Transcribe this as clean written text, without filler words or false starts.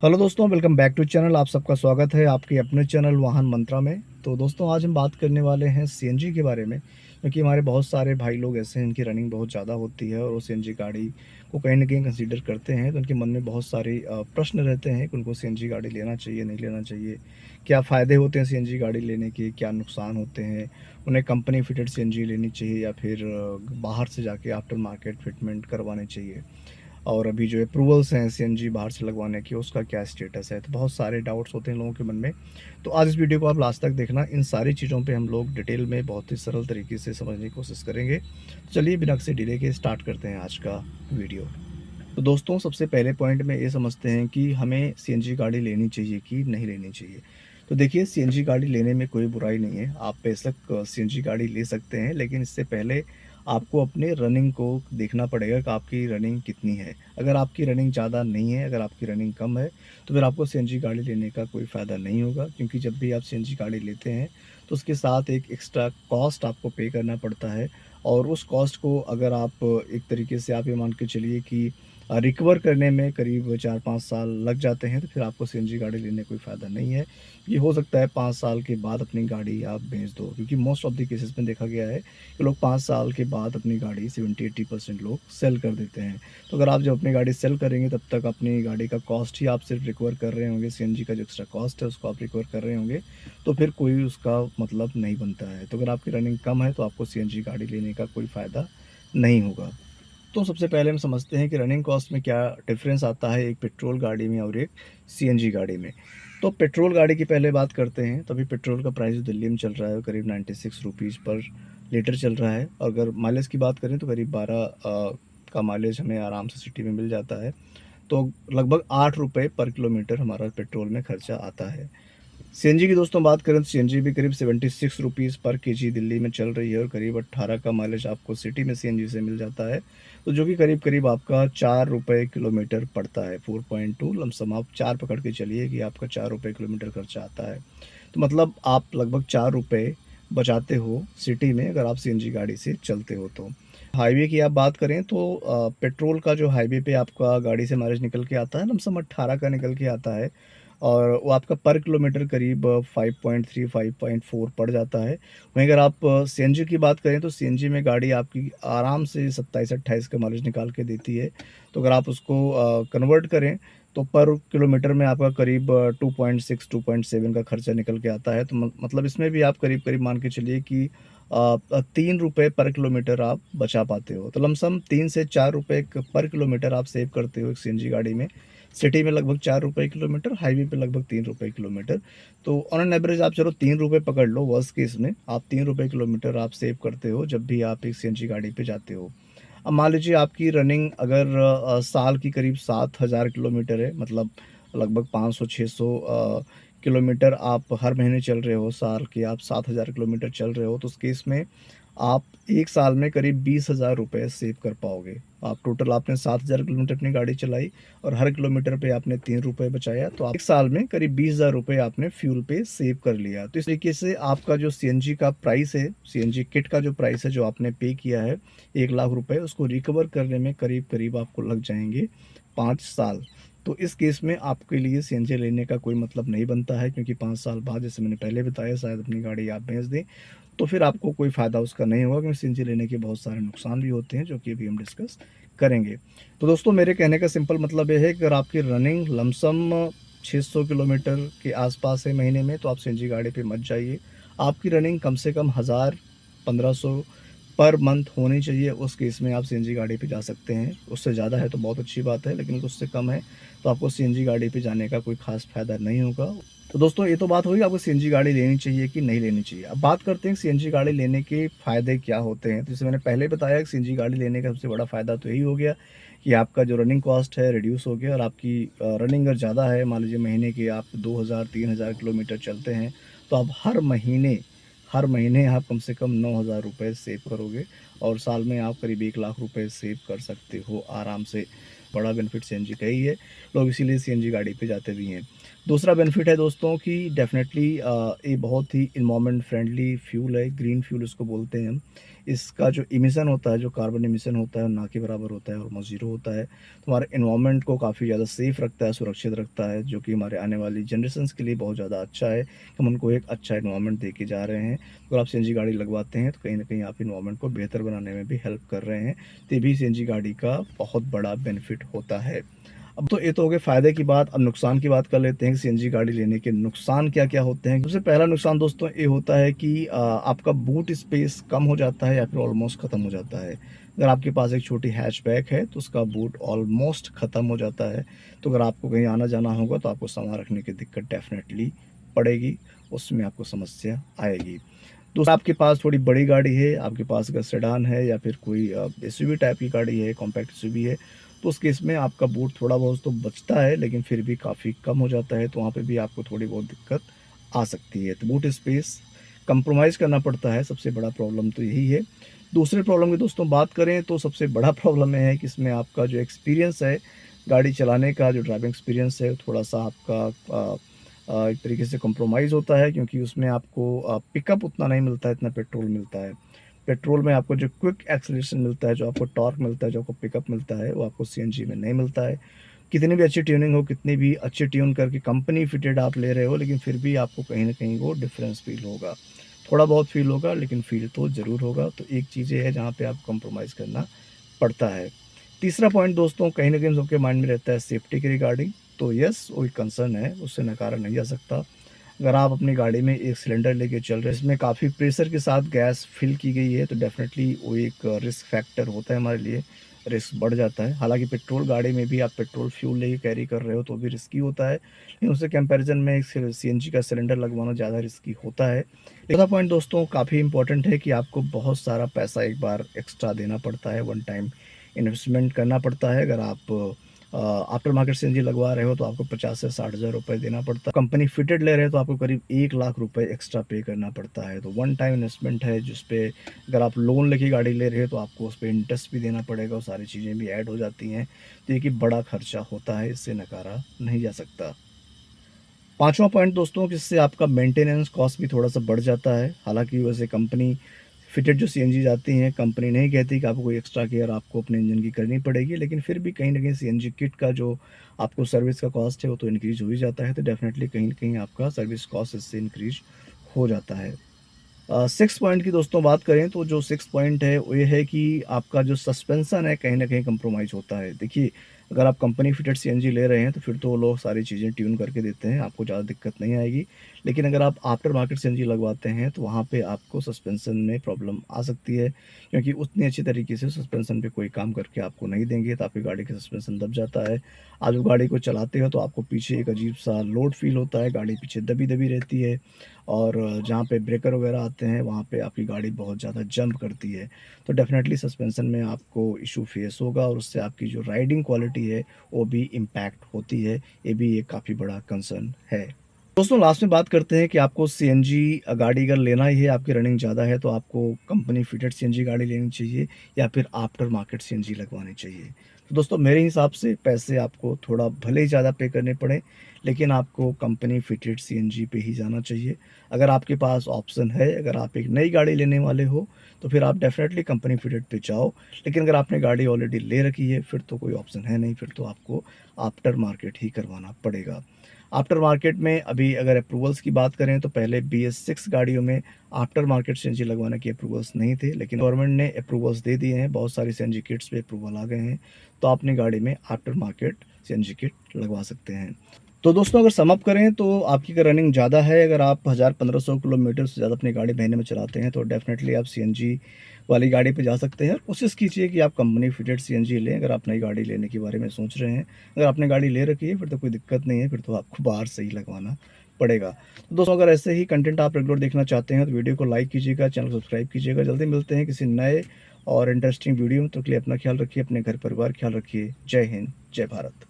Hello दोस्तों, welcome back to channel. आप सबका स्वागत है आपके अपने चैनल वाहन मंत्रा में। तो दोस्तों, आज हम बात करने वाले हैं सीएनजी के बारे में, क्योंकि हमारे बहुत सारे भाई लोग ऐसे हैं इनकी रनिंग बहुत ज़्यादा होती है और वो सीएनजी गाड़ी को कहीं न कहीं कंसीडर करते हैं। तो उनके मन में बहुत सारे प्रश्न रहते हैं कि उनको सीएनजी गाड़ी लेना चाहिए, नहीं लेना चाहिए, क्या फ़ायदे होते हैं सीएनजी गाड़ी लेने के, क्या नुकसान होते हैं, उन्हें कंपनी फिटेड सीएनजी लेनी चाहिए या फिर बाहर से जाके आफ्टर मार्केट फिटमेंट करवानी चाहिए, और अभी जो अप्रूवल्स हैं सीएनजी बाहर से लगवाने की उसका क्या स्टेटस है। तो बहुत सारे डाउट्स होते हैं लोगों के मन में। तो आज इस वीडियो को आप लास्ट तक देखना, इन सारी चीज़ों पे हम लोग डिटेल में बहुत ही सरल तरीके से समझने की कोशिश करेंगे। तो चलिए बिना किसी डिले के स्टार्ट करते हैं आज का वीडियो। तो दोस्तों, सबसे पहले पॉइंट में ये समझते हैं कि हमें सीएनजी गाड़ी लेनी चाहिए कि नहीं लेनी चाहिए। तो देखिए, सीएनजी गाड़ी लेने में कोई बुराई नहीं है, आप बेशक सीएनजी गाड़ी ले सकते हैं, लेकिन इससे पहले आपको अपने रनिंग को देखना पड़ेगा कि आपकी रनिंग कितनी है। अगर आपकी रनिंग ज़्यादा नहीं है, अगर आपकी रनिंग कम है, तो फिर आपको सीएनजी गाड़ी लेने का कोई फ़ायदा नहीं होगा, क्योंकि जब भी आप सीएनजी गाड़ी लेते हैं तो उसके साथ एक एक्स्ट्रा कॉस्ट आपको पे करना पड़ता है। और उस कॉस्ट को अगर आप एक तरीके से आप ये मान के चलिए कि रिकवर करने में करीब 4-5 साल लग जाते हैं, तो फिर आपको सीएनजी गाड़ी लेने कोई फ़ायदा नहीं है। ये हो सकता है 5 साल के बाद अपनी गाड़ी आप बेच दो, क्योंकि मोस्ट ऑफ द केसेज़ में देखा गया है कि लोग 5 साल के बाद अपनी गाड़ी 70-80% लोग सेल कर देते हैं। तो अगर आप जब अपनी गाड़ी सेल करेंगे तब तक अपनी गाड़ी का कॉस्ट ही आप सिर्फ रिकवर कर रहे होंगे, सीएनजी का जो एक्स्ट्रा कॉस्ट है उसको आप रिकवर कर रहे होंगे, तो फिर कोई उसका मतलब नहीं बनता है। तो अगर आपकी रनिंग कम है तो आपको सीएनजी गाड़ी लेने का कोई फ़ायदा नहीं होगा। तो सबसे पहले हम समझते हैं कि रनिंग कॉस्ट में क्या डिफरेंस आता है एक पेट्रोल गाड़ी में और एक सीएनजी गाड़ी में। तो पेट्रोल गाड़ी की पहले बात करते हैं, तो अभी पेट्रोल का प्राइस दिल्ली में चल रहा है करीब 96 रुपीज़ पर लीटर चल रहा है, और अगर माइलेज की बात करें तो करीब 12 का माइलेज हमें आराम से सिटी में मिल जाता है। तो लगभग 8 रुपये पर किलोमीटर हमारा पेट्रोल में खर्चा आता है। सीएनजी की दोस्तों बात करें तो सीएनजी भी करीब 76 रुपीज़ पर केजी दिल्ली में चल रही है, और करीब 18 का माइलेज आपको सिटी में सीएनजी से मिल जाता है। तो जो कि करीब-करीब आपका 4 रुपए किलोमीटर पड़ता है, 4.2 लमसम आप 4 पकड़ के चलिए कि आपका 4 रुपए किलोमीटर खर्चा आता है। तो मतलब आप लगभग 4 रुपए बचाते हो सिटी में अगर आप सीएनजी गाड़ी से चलते हो तो। हाईवे की आप बात करें तो पेट्रोल का जो हाईवे पे आपका गाड़ी से माइलेज निकल के आता है लमसम 18 का निकल के आता है, और वो आपका पर किलोमीटर करीब 5.3 5.4 पड़ जाता है। वहीं अगर आप सीएनजी की बात करें तो सीएनजी में गाड़ी आपकी आराम से 27-28 का माइलेज निकाल के देती है। तो अगर आप उसको कन्वर्ट करें तो पर किलोमीटर में आपका करीब 2.6 2.7 का खर्चा निकल के आता है। तो मतलब इसमें भी आप करीब-करीब मान के चलिए कि 3 रुपए पर किलोमीटर आप बचा पाते हो। तो लमसम 3 से 4 रुपए क पर किलोमीटर आप सेव करते हो एक सीएनजी गाड़ी में। सिटी में लगभग 4 रुपए किलोमीटर, हाईवे पे लगभग 3 रुपए किलोमीटर। तो ऑन एन एवरेज आप चलो 3 रुपए पकड़ लो, वर्स्ट केस में आप 3 रुपए किलोमीटर आप सेव करते हो जब भी आप एक सीएनजी गाड़ी पे जाते हो। अब मान लीजिए आपकी रनिंग अगर साल की करीब 7,000 किलोमीटर है, मतलब लगभग 500-600 किलोमीटर आप हर महीने चल रहे हो, साल के आप 7,000 किलोमीटर चल रहे हो, तो उस केस में आप 1 साल में करीब 20,000 रुपए सेव कर पाओगे। आप टोटल आपने 7,000 किलोमीटर अपनी गाड़ी चलाई और हर किलोमीटर पे आपने 3 रुपए बचाया, तो आप 1 साल में करीब 20,000 रुपए आपने फ्यूल पे सेव कर लिया। तो इस तरीके से आपका जो सीएनजी का प्राइस है, सीएनजी किट का जो प्राइस है, जो आपने पे किया है 1 लाख रुपए, उसको रिकवर करने में करीब-करीब आपको लग जाएँगे 5 साल। तो इस केस में आपके लिए सीएनजी लेने का कोई मतलब नहीं बनता है, क्योंकि 5 साल बाद जैसे मैंने पहले बताया शायद अपनी गाड़ी आप बेच दें, तो फिर आपको कोई फ़ायदा उसका नहीं होगा, क्योंकि सीएनजी लेने के बहुत सारे नुकसान भी होते हैं, जो कि अभी हम डिस्कस करेंगे। तो दोस्तों, मेरे कहने का सिंपल मतलब ये है कि अगर आपकी रनिंग लमसम 600 किलोमीटर के आसपास है महीने में, तो आप सीएनजी गाड़ी पे मत जाइए। आपकी रनिंग कम से कम 1000 1500 पर मंथ होनी चाहिए, उस केस में आप सीएनजी गाड़ी पे जा सकते हैं। उससे ज़्यादा है तो बहुत अच्छी बात है, लेकिन अगर उससे कम है तो आपको सीएनजी गाड़ी पे जाने का कोई ख़ास फ़ायदा नहीं होगा। तो दोस्तों, ये तो बात हुई आपको सीएनजी गाड़ी लेनी चाहिए कि नहीं लेनी चाहिए। अब बात करते हैं सीएनजी गाड़ी लेने के फ़ायदे क्या होते हैं। तो जैसे मैंने पहले बताया कि सीएनजी गाड़ी लेने का सबसे बड़ा फ़ायदा तो यही हो गया कि आपका जो रनिंग कॉस्ट है रिड्यूस हो गया, और आपकी रनिंग अगर ज़्यादा है, मान लीजिए महीने के आप 2000-3000 किलोमीटर चलते हैं, तो आप हर महीने आप कम से कम 9,000 रुपए सेव करोगे, और साल में आप करीब 1 लाख रुपए सेव कर सकते हो आराम से। बड़ा बेनिफिट सीएनजी का ही है, लोग इसीलिए सीएनजी गाड़ी पे जाते भी हैं। दूसरा बेनिफिट है दोस्तों कि डेफ़िनेटली ये बहुत ही एनवायरनमेंट फ्रेंडली फ्यूल है, ग्रीन फ्यूल इसको बोलते हैं हम। इसका जो इमिशन होता है, जो कार्बन इमिशन होता है, ना के बराबर होता है, ऑलमोस्ट ज़ीरो होता है। तो हमारे एनवायरनमेंट को काफ़ी ज़्यादा सेफ़ रखता है, सुरक्षित रखता है, जो कि हमारे आने वाली जनरेशंस के लिए बहुत ज़्यादा अच्छा है कि हम उनको एक अच्छा एनवायरनमेंट दे के जा रहे हैं। अगर आप सीएनजी गाड़ी लगवाते हैं तो कहीं न कहीं आप एनवायरनमेंट को बेहतर बनाने में भी हेल्प कर रहे हैं। तो ये भी सीएनजी गाड़ी का बहुत बड़ा बेनिफिट होता है। अब तो ये तो हो गए फ़ायदे की बात, अब नुकसान की बात कर लेते हैं कि सीएनजी गाड़ी लेने के नुकसान क्या-क्या होते हैं। सबसे पहला नुकसान दोस्तों ये होता है कि आपका बूट स्पेस कम हो जाता है या फिर ऑलमोस्ट ख़त्म हो जाता है। अगर आपके पास एक छोटी हैचबैक है तो उसका बूट ऑलमोस्ट ख़त्म हो जाता है। तो अगर आपको कहीं आना-जाना होगा तो आपको सामान रखने की दिक्कत डेफ़िनेटली पड़ेगी, उसमें आपको समस्या आएगी। दूसरा, आपके पास थोड़ी बड़ी गाड़ी है, आपके पास अगर सेडान है या फिर कोई एसयूवी टाइप की गाड़ी है, कॉम्पैक्ट एसयूवी है, तो उस केस में आपका बूट थोड़ा बहुत तो बचता है, लेकिन फिर भी काफ़ी कम हो जाता है, तो वहाँ पे भी आपको थोड़ी बहुत दिक्कत आ सकती है। तो बूट स्पेस कंप्रोमाइज़ करना पड़ता है, सबसे बड़ा प्रॉब्लम तो यही है। दूसरे प्रॉब्लम की दोस्तों बात करें तो सबसे बड़ा प्रॉब्लम ये है कि इसमें आपका जो एक्सपीरियंस है, गाड़ी चलाने का जो ड्राइविंग एक्सपीरियंस है, थोड़ा-सा आपका एक तरीके से कंप्रोमाइज़ होता है, क्योंकि उसमें आपको पिकअप उतना नहीं मिलता है, इतना पेट्रोल मिलता है। पेट्रोल में आपको जो क्विक एक्सेलरेशन मिलता है, जो आपको टॉर्क मिलता है, जो आपको पिकअप मिलता है, वो आपको सीएनजी में नहीं मिलता है। कितनी भी अच्छी ट्यूनिंग हो, कितनी भी अच्छी ट्यून करके कंपनी फिटेड आप ले रहे हो, लेकिन फिर भी आपको कहीं न कहीं वो डिफ़रेंस फ़ील होगा। थोड़ा बहुत फ़ील होगा, लेकिन फ़ील तो ज़रूर होगा। तो एक चीज़ ये है जहाँ पे आपको कंप्रोमाइज़ करना पड़ता है। तीसरा पॉइंट दोस्तों कहीं न कहीं हम सबके माइंड में रहता है सेफ्टी के रिगार्डिंग। तो येस, वो एक कंसर्न है, उससे नकारा नहीं जा सकता। अगर आप अपनी गाड़ी में एक सिलेंडर लेके चल रहे हैं, इसमें काफ़ी प्रेशर के साथ गैस फिल की गई है, तो डेफ़िनेटली वो एक रिस्क फैक्टर होता है हमारे लिए, रिस्क बढ़ जाता है। हालाँकि पेट्रोल गाड़ी में भी आप पेट्रोल फ्यूल लेके कैरी कर रहे हो, तो भी रिस्की होता है, लेकिन उससे कंपैरिज़न में एक सीएनजी का सिलेंडर लगवाना ज़्यादा रिस्की होता है। चौथा पॉइंट दोस्तों काफ़ी इम्पोर्टेंट है कि आपको बहुत सारा पैसा एक बार एक्स्ट्रा देना पड़ता है, वन टाइम इन्वेस्टमेंट करना पड़ता है। अगर आप आफ्टर मार्केट सीएनजी लगवा रहे हो तो आपको 50 से 60,000 रुपए देना पड़ता है। कंपनी फिटेड ले रहे हो तो आपको करीब 1 लाख रुपए एक्स्ट्रा पे करना पड़ता है। तो वन टाइम इन्वेस्टमेंट है, जिस पे अगर आप लोन लेके गाड़ी ले रहे हो तो आपको उस पे इंटरेस्ट भी देना पड़ेगा और सारी चीज़ें भी ऐड हो जाती हैं। तो ये कि बड़ा खर्चा होता है, इससे नकारा नहीं जा सकता। पाँचवाँ पॉइंट दोस्तों कि इससे आपका मेंटेनेंस कॉस्ट भी थोड़ा-सा बढ़ जाता है। हालाँकि वैसे कंपनी फिटेड जो सीएनजी आती हैं, कंपनी नहीं कहती कि आपको कोई एक्स्ट्रा केयर आपको अपने इंजन की करनी पड़ेगी, लेकिन फिर भी कहीं न कहीं सीएनजी किट का जो आपको सर्विस का कॉस्ट है, वो तो इंक्रीज़ हो ही जाता है। तो डेफ़िनेटली कहीं न कहीं आपका सर्विस कॉस्ट इससे इंक्रीज़ हो जाता है। सिक्स्थ पॉइंट की दोस्तों बात करें तो जो सिक्स्थ पॉइंट है वो ये है कि आपका जो सस्पेंशन है कहीं न कहीं कंप्रोमाइज़ होता है। देखिए, अगर आप कंपनी फिटेड सीएनजी ले रहे हैं तो फिर तो वो लोग सारी चीज़ें ट्यून करके देते हैं, आपको ज़्यादा दिक्कत नहीं आएगी। लेकिन अगर आप आफ्टर मार्केट सीएनजी लगवाते हैं तो वहाँ पे आपको सस्पेंशन में प्रॉब्लम आ सकती है, क्योंकि उतनी अच्छी तरीके से सस्पेंशन पे कोई काम करके आपको नहीं देंगे, तो आपकी गाड़ी का सस्पेंशन दब जाता है। आप जब गाड़ी को चलाते हो तो आपको पीछे एक अजीब-सा लोड फ़ील होता है, गाड़ी पीछे दबी-दबी रहती है। और जहाँ पे ब्रेकर वगैरह आते हैं वहाँ पे आपकी गाड़ी बहुत ज़्यादा जंप करती है। तो डेफ़िनेटली सस्पेंशन में आपको इश्यू फेस होगा और उससे आपकी जो राइडिंग क्वालिटी है वो भी इम्पैक्ट होती है। ये भी एक काफ़ी बड़ा कंसर्न है। दोस्तों लास्ट में बात करते हैं कि आपको सीएनजी गाड़ी अगर लेना ही है, आपकी रनिंग ज़्यादा है, तो आपको कंपनी फिटेड सीएनजी गाड़ी लेनी चाहिए या फिर आफ्टर मार्केट सीएनजी लगवानी चाहिए। तो दोस्तों मेरे हिसाब से पैसे आपको थोड़ा भले ही ज़्यादा पे करने पड़ें, लेकिन आपको कंपनी फिटेड सीएनजी पे ही जाना चाहिए। अगर आपके पास ऑप्शन है, अगर आप एक नई गाड़ी लेने वाले हो, तो फिर आप डेफ़िनेटली कंपनी फिटेड पे जाओ। लेकिन अगर आपने गाड़ी ऑलरेडी ले रखी है, फिर तो कोई ऑप्शन है नहीं, फिर तो आपको आफ्टर मार्केट ही करवाना पड़ेगा। आफ्टर मार्केट में अभी अगर अप्रूवल्स की बात करें तो पहले BS6 गाड़ियों में आफ्टर मार्केट सीएनजी लगवाने के अप्रूवल्स नहीं थे, लेकिन गवर्नमेंट ने अप्रूवल्स दे दिए हैं, बहुत सारी सीएनजी किट्स पे अप्रूवल आ गए हैं, तो आप अपनी गाड़ी में आफ्टर मार्केट सीएनजी किट लगवा सकते हैं। तो दोस्तों अगर सम अप करें तो आपकी अगर रनिंग ज़्यादा है, अगर आप 1000-1500 किलोमीटर से ज़्यादा अपनी गाड़ी महीने में चलाते हैं, तो डेफ़िनेटली आप सीएनजी वाली गाड़ी पे जा सकते हैं। कोशिश कीजिए कि आप कंपनी फिटेड सीएनजी लें, अगर आप नई गाड़ी लेने के बारे में सोच रहे हैं। अगर आपने गाड़ी ले रखी है, फिर तो कोई दिक्कत नहीं है, फिर तो आपको बाहर से ही लगवाना पड़ेगा। तो दोस्तों अगर ऐसे ही कंटेंट आप रेगुलर देखना चाहते हैं, तो वीडियो को लाइक कीजिएगा, चैनल को सब्सक्राइब कीजिएगा। जल्दी मिलते हैं किसी नए और इंटरेस्टिंग वीडियो में, तो के लिए अपना ख्याल रखिए, अपने घर परिवार का ख्याल रखिए। जय हिंद, जय भारत।